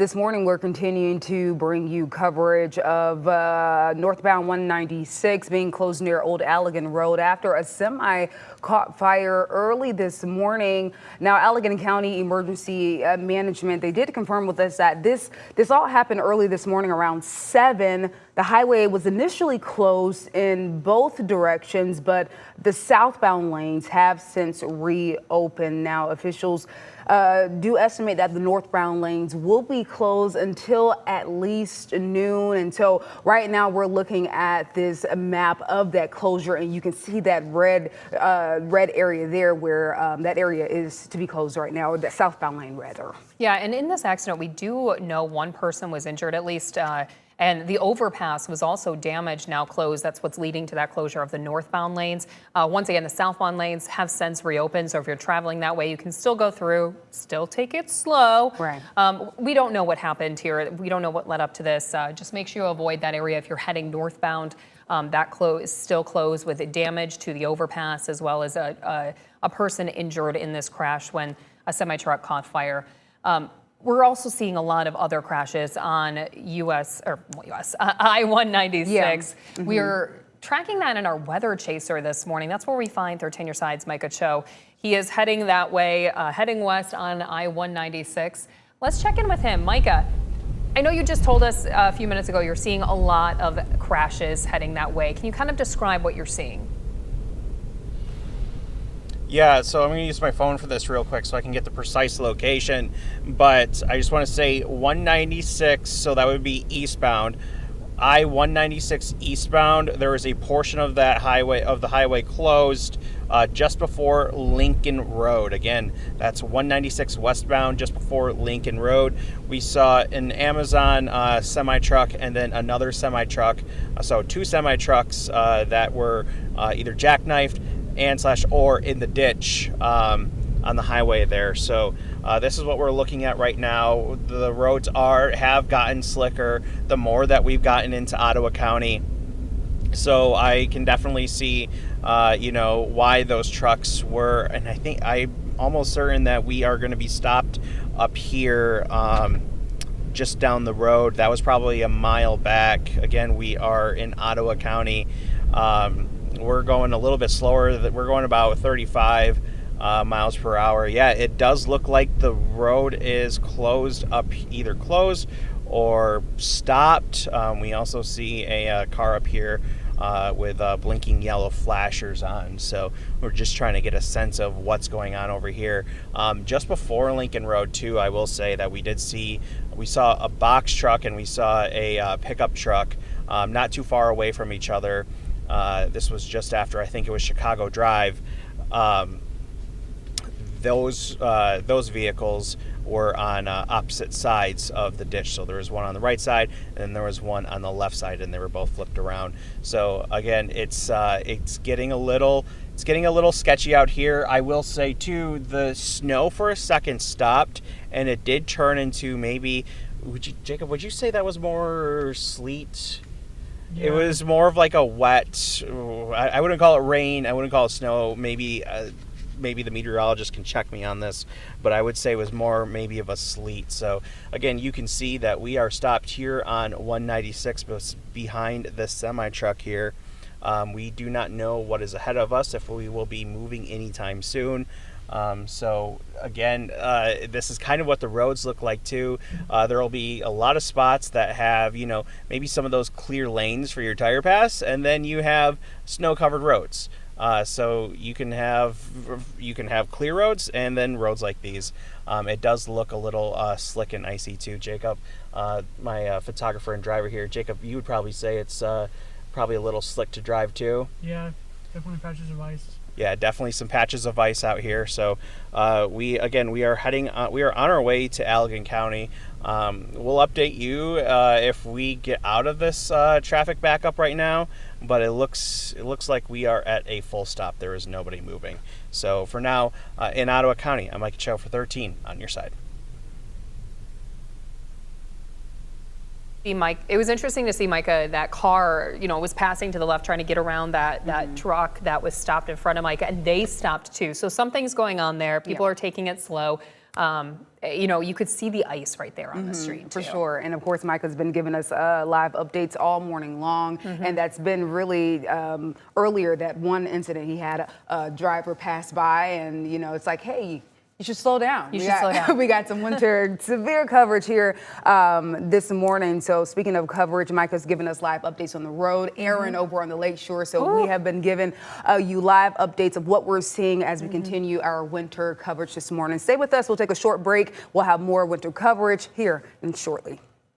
This morning, we're continuing to bring you coverage of northbound 196 being closed near Old Allegan Road after a semi caught fire early this morning. Now, Allegan County Emergency Management, they did confirm with us that this all happened early this morning around 7. The highway was initially closed in both directions, but the southbound lanes have since reopened. Now, officials do estimate that the northbound lanes will be closed until at least noon. And so right now we're looking at this map of that closure, and you can see that red area there where that area is to be closed right now, or the southbound lane rather. Yeah, and in this accident, we do know one person was injured at least. And the overpass was also damaged, now closed. That's what's leading to that closure of the northbound lanes. Once again, the southbound lanes have since reopened. So if you're traveling that way, you can still go through, still take it slow. Right. We don't know what happened here. We don't know what led up to this. Just make sure you avoid that area if you're heading northbound. That is still closed with damage to the overpass, as well as a person injured in this crash when a semi-truck caught fire. We're also seeing a lot of other crashes on I-196. Yeah. Mm-hmm. We are tracking that in our weather chaser this morning. That's where we find 13 Your Side's Micah Cho. He is heading that way, heading west on I-196. Let's check in with him. Micah, I know you just told us a few minutes ago you're seeing a lot of crashes heading that way. Can you kind of describe what you're seeing? Yeah, so I'm going to use my phone for this real quick so I can get the precise location. But I just want to say 196, so that would be eastbound. I-196 eastbound, there is a portion of that highway closed just before Lincoln Road. Again, that's 196 westbound just before Lincoln Road. We saw an Amazon semi-truck and then another semi-truck. So two semi-trucks that were either jackknifed or in the ditch on the highway there. So this is what we're looking at right now. The roads have gotten slicker the more that we've gotten into Ottawa County. So I can definitely see, why those trucks were, and I'm almost certain that we are going to be stopped up here just down the road. That was probably a mile back. Again, we are in Ottawa County. We're going a little bit slower. We're going about 35 miles per hour. Yeah, it does look like the road is closed up, either closed or stopped. We also see a car up here with blinking yellow flashers on. So we're just trying to get a sense of what's going on over here. Just before Lincoln Road, too, I will say that we saw a box truck and we saw a pickup truck not too far away from each other. This was just after, I think it was Chicago Drive. Those vehicles were on opposite sides of the ditch. So there was one on the right side and then there was one on the left side, and they were both flipped around. So again, it's getting a little sketchy out here. I will say too, the snow for a second stopped and it did turn into maybe, Jacob, would you say that was more sleet? Yeah. It was more of like a wet, I wouldn't call it rain, I wouldn't call it snow. Maybe the meteorologist can check me on this, but I would say it was more maybe of a sleet. So again, you can see that we are stopped here on 196 behind this semi-truck here. We do not know what is ahead of us, if we will be moving anytime soon. So again, this is kind of what the roads look like too. There will be a lot of spots that have, maybe some of those clear lanes for your tire pass, and then you have snow-covered roads. So you can have clear roads and then roads like these. It does look a little slick and icy too, Jacob. My photographer and driver here, Jacob, you would probably say it's probably a little slick to drive too. Yeah, definitely patches of ice. Yeah, definitely some patches of ice out here. So we are on our way to Allegan County. We'll update you if we get out of this traffic backup right now, but it looks like we are at a full stop. There is nobody moving. So for now, in Ottawa County, I'm Micah Cho for 13 on your side. Mike, it was interesting to see, Micah, that car, was passing to the left, trying to get around that truck that was stopped in front of Micah, and they stopped too. So something's going on there. People are taking it slow. you could see the ice right there on the street. For too. sure. And of course, Mike has been giving us live updates all morning long. And that's been really earlier, that one incident he had a driver pass by and, it's like, hey, you should slow down. Slow down. We got some winter severe coverage here this morning. So speaking of coverage, Mike has given us live updates on the road. Aaron over on the Lake Shore. So we have been giving you live updates of what we're seeing as we continue our winter coverage this morning. Stay with us. We'll take a short break. We'll have more winter coverage here shortly.